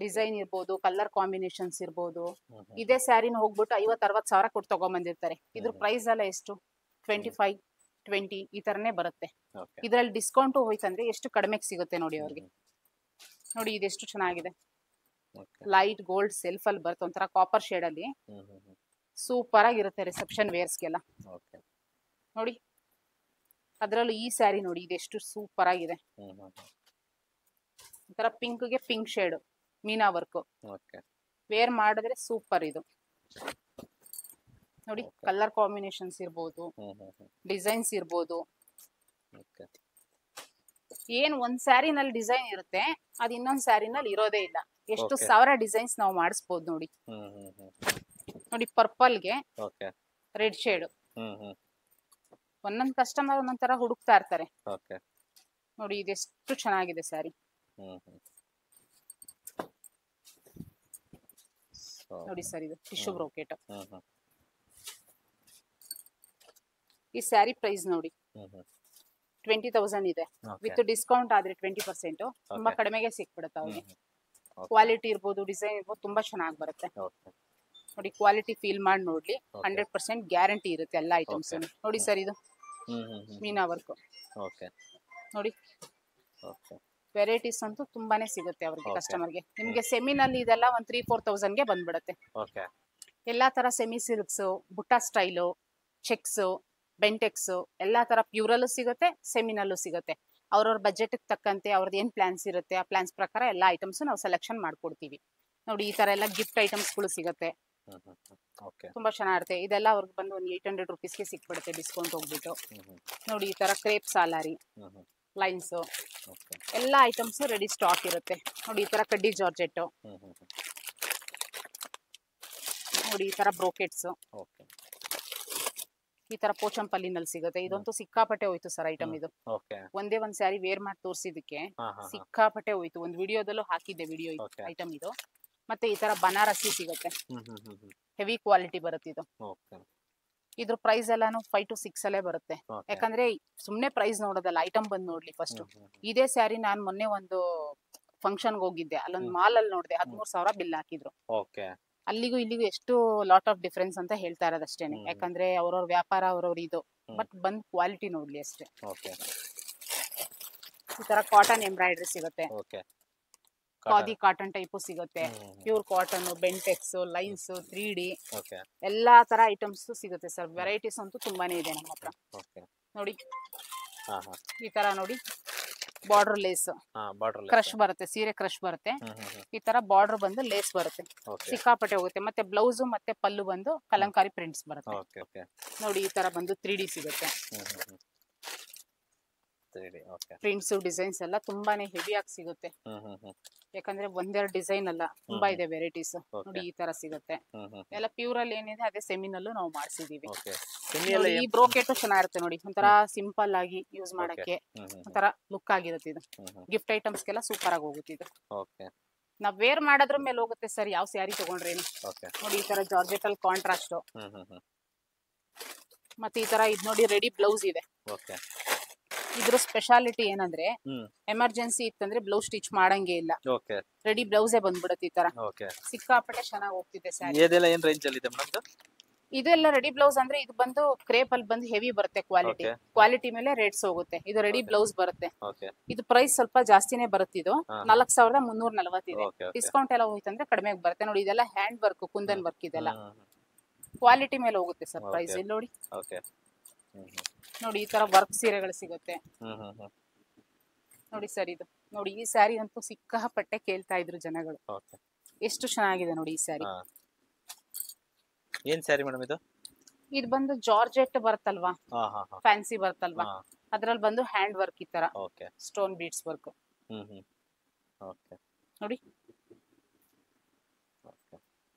[SPEAKER 1] ಡಿಸೈನ್ ಇರ್ಬೋದು, ಕಲರ್ ಕಾಂಬಿನೇಷನ್ಸ್ ಇರ್ಬೋದು. ಇದೇ ಸ್ಯಾರಿನ ಹೋಗ್ಬಿಟ್ಟು 50-60,000 ಕೊಟ್ಟು ತಗೊಂಡ್ಬಂದಿರ್ತಾರೆ. ಇದ್ರ ಪ್ರೈಸ್ ಎಲ್ಲ ಎಷ್ಟು 25-20 ಈ ತರನೇ ಬರುತ್ತೆ. ಇದ್ರಲ್ಲಿ ಡಿಸ್ಕೌಂಟ್ ಹೋಯ್ತಂದ್ರೆ ಎಷ್ಟು ಕಡಿಮೆಗೆ ಸಿಗುತ್ತೆ ನೋಡಿ ಅವ್ರಿಗೆ. ನೋಡಿ ಇದೆಷ್ಟು ಚೆನ್ನಾಗಿದೆ. ಲೈಟ್ ಗೋಲ್ಡ್ ಸೆಲ್ಫ್ ಅಲ್ಲಿ ಬರುತ್ತೆ, ಒಂಥರ ಕಾಪರ್ ಶೇಡ್ ಅಲ್ಲಿ. ಸೂಪರ್ ಆಗಿರುತ್ತೆ ರಿಸೆಪ್ಷನ್ ವೇರ್ಸ್ಗೆಲ್ಲ ನೋಡಿ. ಅದ್ರಲ್ಲೂ ಈ ಸ್ಯಾರಿ ನೋಡಿ, ಇದೆಷ್ಟು ಸೂಪರ್ ಆಗಿದೆ. ಒಂಥರ ಪಿಂಕ್ಗೆ ಪಿಂಕ್ ಶೇಡ್ ಮೀನಾ ವರ್ಕ್. ವೇರ್ ಮಾಡಿದ್ರೆ ಸೂಪರ್. ಇದು ನೋಡಿ ಕಲರ್ ಕಾಂಬಿನೇಷನ್ಸ್ ಇರ್ಬೋದು, ಡಿಸೈನ್ಸ್ ಇರ್ಬೋದು. ಏನ್ ಒಂದ್ ಸ್ಯಾರಿನಲ್ಲಿ ಡಿಸೈನ್ ಇರುತ್ತೆ, ಅದ್ ಇನ್ನೊಂದ್ ಸ್ಯಾರಿನಲ್ಲಿ ಇರೋದೇ ಇಲ್ಲ. ಎಷ್ಟು ಸಾವಿರ ಡಿಸೈನ್ಸ್ ನಾವು ಮಾಡಿಸ್ಬೋದು ನೋಡಿ. ನೋಡಿ ಪರ್ಪಲ್ಗೆ ರೆಡ್ ಶೇಡ್. ಒಂದೊಂದ್ ಕಸ್ಟಮರ್ ಒಂದೊಂದ್ ತರ ಹುಡುಕ್ತಾ ಇರ್ತಾರೆ ನೋಡಿ. ಇದೆಷ್ಟು ಚೆನ್ನಾಗಿದೆ ಸ್ಯಾರಿ ನೋಡಿ ಸರ್. ಇದು ಟಿಶ್ಯೂ ಬ್ರೋಕೆಟ್. ಈ ಸ್ಯಾರಿ ಪ್ರೈಸ್ ನೋಡಿ 20,000 ಇದೆ. ವಿತ್ ಡಿಸ್ಕೌಂಟ್ ಆದ್ರೆ 20% ತುಂಬಾ ಕಡಿಮೆಗೆ ಸಿಕ್ಬಿಡುತ್ತೆ ಅವ್ರಿಗೆ. ಕ್ವಾಲಿಟಿ ಇರ್ಬೋದು, ಡಿಸೈನ್ ಇರ್ಬೋದು, ತುಂಬಾ ಚೆನ್ನಾಗಿ ಬರುತ್ತೆ ನೋಡಿ. ಕ್ವಾಲಿಟಿ ಫೀಲ್ ಮಾಡಿ ನೋಡ್ಲಿ. 100% ಗ್ಯಾರಂಟಿ ಇರುತ್ತೆ ಎಲ್ಲ ಐಟಮ್ಸ್ ನೋಡಿ ಸರ್. ಇದು ಮೀನಾ ವರ್ಕ್ ನೋಡಿ. ವೆರೈಟೀಸ್ ಅಂತೂ ತುಂಬಾನೇ ಸಿಗುತ್ತೆ ಅವ್ರಿಗೆ ಕಸ್ಟಮರ್ಗೆ. ನಿಮ್ಗೆ ಸೆಮಿನಲ್ಲಿ ಇದೆಲ್ಲ ಒಂದ್ 3-4,000 ಗೆ ಬಂದ್ಬಿಡುತ್ತೆ. ಎಲ್ಲಾ ತರ ಸೆಮಿ ಸಿಲ್ಕ್ಸ್, ಬುಟ್ಟ ಸ್ಟೈಲು, ಚೆಕ್ಸ್, ಬೆಂಟೆಕ್ಸ್ ಎಲ್ಲಾ ತರ ಪ್ಯೂರಲ್ಲೂ ಸಿಗುತ್ತೆ, ಸೆಮಿನಲ್ಲೂ ಸಿಗುತ್ತೆ. ಅವ್ರವ್ರ ಬಜೆಟ್ ತಕ್ಕಂತೆ ಅವ್ರದ್ದು ಏನ್ ಪ್ಲಾನ್ಸ್ ಇರುತ್ತೆ ಆ ಪ್ಲಾನ್ಸ್ ಪ್ರಕಾರ ಎಲ್ಲಾ ಐಟಮ್ಸ್ ನಾವು ಸೆಲೆಕ್ಷನ್ ಮಾಡ್ಕೊಡ್ತೀವಿ. ನೋಡಿ ಈ ತರ ಎಲ್ಲ ಗಿಫ್ಟ್ ಐಟಮ್ಸ್ ಗಳು ಸಿಗುತ್ತೆ.
[SPEAKER 2] ಓಕೆ
[SPEAKER 1] ತುಂಬಾ ಚೆನ್ನಾಗಿರುತ್ತೆ. ಇದೆಲ್ಲ ಅವ್ರಿಗೆ ಬಂದು ಒಂದು 800 ರುಪೀಸ್ಗೆ ಸಿಕ್ಬಿಡುತ್ತೆ ಡಿಸ್ಕೌಂಟ್ ಹೋಗ್ಬಿಟ್ಟು. ನೋಡಿ ಈ ತರ ಕ್ರೇಪ್ ಸಾಲಾರಿ, ಲೈನ್ಸ್ ಎಲ್ಲ ಐಟಮ್ಸ್ ರೆಡಿ ಸ್ಟಾಕ್ ಇರುತ್ತೆ. ನೋಡಿ ಈ ತರ ಕಡ್ಡಿ ಜಾರ್ಜೆಟ್, ನೋಡಿ ಈ ತರ ಬ್ರೋಕೆಟ್ಸ್, ಈ ತರ ಪೋಚಂಪಲ್ಲಿನಲ್ಲಿ ಸಿಗುತ್ತೆ. ಇದಂತೂ ಸಿಕ್ಕಾಪಟ್ಟೆ ಹೋಯ್ತು ಸರ್ ಐಟಮ್. ಇದು ಒಂದೇ ಒಂದ್ ಸ್ಯಾರಿ ವೇರ್ ಮಾಡಿ ತೋರಿಸಿದಕ್ಕೆ ಸಿಕ್ಕಾಪಟ್ಟೆ ಹೋಯ್ತು. ಒಂದು ವಿಡಿಯೋದಲ್ಲೂ ಹಾಕಿದ್ದೆ ವಿಡಿಯೋ ಐಟಮ್ ಇದು. ಮತ್ತೆ ಈ ತರ ಬನಾರಸಿ ಸಿಗುತ್ತೆ, ಹೆವಿ ಕ್ವಾಲಿಟಿ ಬರುತ್ತೆ ಇದು. ಇದ್ರ ಪ್ರೈಸ್ ಎಲ್ಲಾನು 5 to 6 ಅಲ್ಲೇ ಬರುತ್ತೆ. ಯಾಕಂದ್ರೆ ಸುಮ್ನೆ ಪ್ರೈಸ್ ನೋಡೋದಲ್ಲ, ಐಟಮ್ ಬಂದ್ ನೋಡ್ಲಿ ಫಸ್ಟ್. ಇದೇ ಸ್ಯಾರಿ ನಾನ್ ಮೊನ್ನೆ ಒಂದು ಫಂಕ್ಷನ್ಗೆ ಹೋಗಿದ್ದೆ, ಅಲ್ಲೊಂದು ಮಾಲ್ ಅಲ್ಲಿ ನೋಡಿದೆ 13,000 ಬಿಲ್ ಹಾಕಿದ್ರು. ಅಲ್ಲಿಗೂ ಇಲ್ಲಿಗೂ ಎಷ್ಟು ಲಾಟ್ ಆಫ್ ಡಿಫ್ರೆನ್ಸ್ ಅಂತ ಹೇಳ್ತಾ ಇರೋದಷ್ಟೇನೆ. ಯಾಕಂದ್ರೆ ಅವ್ರವ್ರ ವ್ಯಾಪಾರ ಅವ್ರವ್ರ ಇದು, ಬಟ್ ಬಂದ್ ಕ್ವಾಲಿಟಿ ನೋಡ್ಲಿ ಅಷ್ಟೇ. ಈ ತರ ಕಾಟನ್ ಎಂಬ್ರಾಯ್ಡ್ರಿ ಸಿಗುತ್ತೆ, ಖಾದಿ ಕಾಟನ್ ಟೈಪು ಸಿಗುತ್ತೆ, pure cotton, Bentex, lines, 3D ಎಲ್ಲಾ ತರ ಐಟಮ್ಸ್ ಸಿಗುತ್ತೆ ಸರ್. ವೆರೈಟೀಸ್ ಅಂತೂ ತುಂಬಾನೇ ಇದೆ ನಮ್ಮ ಹತ್ರ. ನೋಡಿ ಈ ತರ ನೋಡಿ ಬಾರ್ಡರ್ ಲೇಸ್, ಕ್ರಶ್ ಬರುತ್ತೆ, ಸೀರೆ ಕ್ರಶ್ ಬರುತ್ತೆ. ಈ ತರ ಬಾರ್ಡರ್ ಬಂದು ಲೇಸ್ ಬರುತ್ತೆ, ಸಿಕ್ಕಾಪಟ್ಟೆ ಹೋಗುತ್ತೆ. ಮತ್ತೆ ಬ್ಲೌಸ್ ಮತ್ತೆ ಪಲ್ಲು ಬಂದು ಕಲಂಕಾರಿ ಪ್ರಿಂಟ್ಸ್ ಬರುತ್ತೆ. ನೋಡಿ ಈ ತರ ಬಂದು 3D ಸಿಗುತ್ತೆ. ಪ್ರಿಂಟ್ಸ್ ಡಿಸೈನ್ಸ್ ಎಲ್ಲ ತುಂಬಾನೇ ಹೆವಿ ಆಗಿ ಸಿಗುತ್ತೆ. ಯಾಕಂದ್ರೆ ಒಂದೆರಡು ಡಿಸೈನ್ ಅಲ್ಲ, ತುಂಬಾ ಇದೆ ವೆರೈಟೀಸ್. ನೋಡಿ ಈ ತರ ಸಿಗುತ್ತೆ. ಎಲ್ಲ ಪ್ಯೂರ್ ಅಲ್ಲಿ ಏನಿದೆ ಅದೇ ಸೆಮಿನಲ್ಲೂ ನಾವು ಮಾಡಿಸಿದೀವಿ. ಈ ಬ್ರೋಕೆಟ್ ಚೆನ್ನಾಗಿರುತ್ತೆ ನೋಡಿ, ಒಂಥರ ಸಿಂಪಲ್ ಆಗಿ ಯೂಸ್ ಮಾಡಕ್ಕೆ ಒಂಥರ ಲುಕ್ ಆಗಿರುತ್ತೆ. ಇದು ಗಿಫ್ಟ್ ಐಟಮ್ಸ್ ಗೆಲ್ಲ ಸೂಪರ್ ಆಗಿ ಹೋಗುತ್ತೆ ಇದು. ನಾವ್ ವೇರ್ ಮಾಡೋದ್ರ ಮೇಲೆ ಹೋಗುತ್ತೆ ಸರ್, ಯಾವ ಸ್ಯಾರಿ ತಗೊಂಡ್ರೇನು. ನೋಡಿ ಈ ತರ ಜಾರ್ಜೆಟ್ ಅಲ್ಲಿ ಕಾಂಟ್ರಾಸ್ಟ್, ಮತ್ತೆ ಈ ತರ ಇದ್ ನೋಡಿ ರೆಡಿ ಬ್ಲೌಸ್ ಇದೆ. ಇದ್ರ ಸ್ಪೆಷಾಲಿಟಿ ಏನಂದ್ರೆ ಎಮರ್ಜೆನ್ಸಿ ಇತ್ತಂದ್ರೆ ಬ್ಲೌಸ್ ಸ್ಟಿಚ್ ಮಾಡಂಗೆ ಇಲ್ಲ, ರೆಡಿ ಬ್ಲೌಸೇ ಬಂದ್ಬಿಡುತ್ತೆ. ಈ ತರ ಸಿಕ್ಕಾಪಟ್ಟೆ ಚೆನ್ನಾಗಿ ಹೋಗ್ತಿದೆ ಸ್ಯಾರಿ. ಇದೆಲ್ಲ ರೆಡಿ ಬ್ಲೌಸ್ ಅಂದ್ರೆ ಇದು ಬಂದು ಕ್ರೇಪ್ ಅಲ್ಲಿ ಬಂದು ಹೆವಿ ಬರುತ್ತೆ. ಕ್ವಾಲಿಟಿ ಮೇಲೆ ರೇಟ್ಸ್ ಹೋಗುತ್ತೆ. ಇದು ರೆಡಿ ಬ್ಲೌಸ್ ಬರುತ್ತೆ. ಇದು ಪ್ರೈಸ್ ಸ್ವಲ್ಪ ಜಾಸ್ತಿನೇ ಬರುತ್ತೆ. ಇದು 4,340 ಇದೆ. ಡಿಸ್ಕೌಂಟ್ ಎಲ್ಲ ಹೋಯ್ತಂದ್ರೆ ಕಡಿಮೆ ಬರುತ್ತೆ. ನೋಡಿ ಇದೆಲ್ಲ ಹ್ಯಾಂಡ್ ವರ್ಕ್, ಕುಂದನ್ ವರ್ಕ್, ಇದೆಲ್ಲ ಕ್ವಾಲಿಟಿ ಮೇಲೆ ಹೋಗುತ್ತೆ ಸರ್ ಪ್ರೈಸ್. ಇಲ್ಲಿ ನೋಡಿ ನೋಡಿ ಈ ತರ ವರ್ಕ್ ಸೀರೆಗಳು ಸಿಗುತ್ತೆ. ನೋಡಿ ಸರ್ ಇದು ನೋಡಿ, ಈ ಸ್ಯಾರಿ ಅಂತೂ ಸಿಕ್ಕಾಪಟ್ಟೆ ಕೇಳ್ತಾ ಇದ್ರು ಜನಗಳು. ಎಷ್ಟು ಚೆನ್ನಾಗಿದೆ ನೋಡಿ ಈ ಸ್ಯಾರಿ.
[SPEAKER 2] ಏನ್ ಸ್ಯಾರಿ ಮೇಡಮ್ ಇದು?
[SPEAKER 1] ಇದು ಬಂದು ಜಾರ್ಜೆಟ್ ಬರುತ್ತಲ್ವಾ, ಫ್ಯಾನ್ಸಿ ಬರುತ್ತಲ್ವಾ, ಅದ್ರಲ್ಲಿ ಬಂದು ಹ್ಯಾಂಡ್ ವರ್ಕ್, ಈ ತರ ಸ್ಟೋನ್ ಬೀಡ್ಸ್ ವರ್ಕ್. ನೋಡಿ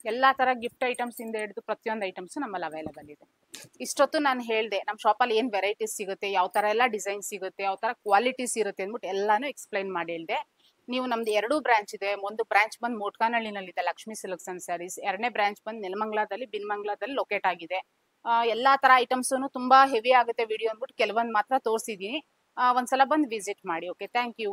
[SPEAKER 1] ಎಲ್ಲಾ ತರ ಗಿಫ್ಟ್ ಐಟಮ್ಸ್ ಇಂದ ಹಿಡಿದು ಪ್ರತಿಯೊಂದು ಐಟಮ್ಸ್ ನಮ್ಮಲ್ಲಿ ಅವೈಲೇಬಲ್ ಇದೆ. ಇಷ್ಟೊತ್ತು ನಾನು ಹೇಳ್ದೆ ನಮ್ಮ ಶಾಪಲ್ಲಿ ಏನ್ ವೆರೈಟೀಸ್ ಸಿಗುತ್ತೆ, ಯಾವ ತರ ಎಲ್ಲ ಡಿಸೈನ್ ಸಿಗುತ್ತೆ, ಯಾವ ತರ ಕ್ವಾಲಿಟೀಸ್ ಇರುತ್ತೆ ಅಂದ್ಬಿಟ್ಟು ಎಲ್ಲಾನು ಎಕ್ಸ್ಪ್ಲೈನ್ ಮಾಡಿ ಹೇಳ್ದೆ. ನೀವು ನಮ್ದು 2 ಬ್ರಾಂಚ್ ಇದೆ. ಒಂದು ಬ್ರಾಂಚ್ ಬಂದು ಮೋಟ್ಕಾನಹಳ್ಳಿನಲ್ಲಿ ಇದೆ, ಲಕ್ಷ್ಮೀ ಸಿಲ್ಕ್ಸ್ ಅಂಡ್ ಸ್ಯಾರೀಸ್. 2ನೇ ಬ್ರಾಂಚ್ ಬಂದು ನೆಲಮಂಗಲದಲ್ಲಿ, ಬಿನ್ಮಂಗಲದಲ್ಲಿ ಲೊಕೇಟ್ ಆಗಿದೆ. ಎಲ್ಲಾ ತರ ಐಟಮ್ಸ್ ತುಂಬಾ ಹೆವಿ ಆಗುತ್ತೆ ವಿಡಿಯೋ ಅಂದ್ಬಿಟ್ಟು ಕೆಲವೊಂದು ಮಾತ್ರ ತೋರಿಸಿದೀನಿ. ಒಂದ್ಸಲ ಬಂದು ವಿಸಿಟ್ ಮಾಡಿ. Okay, thank you.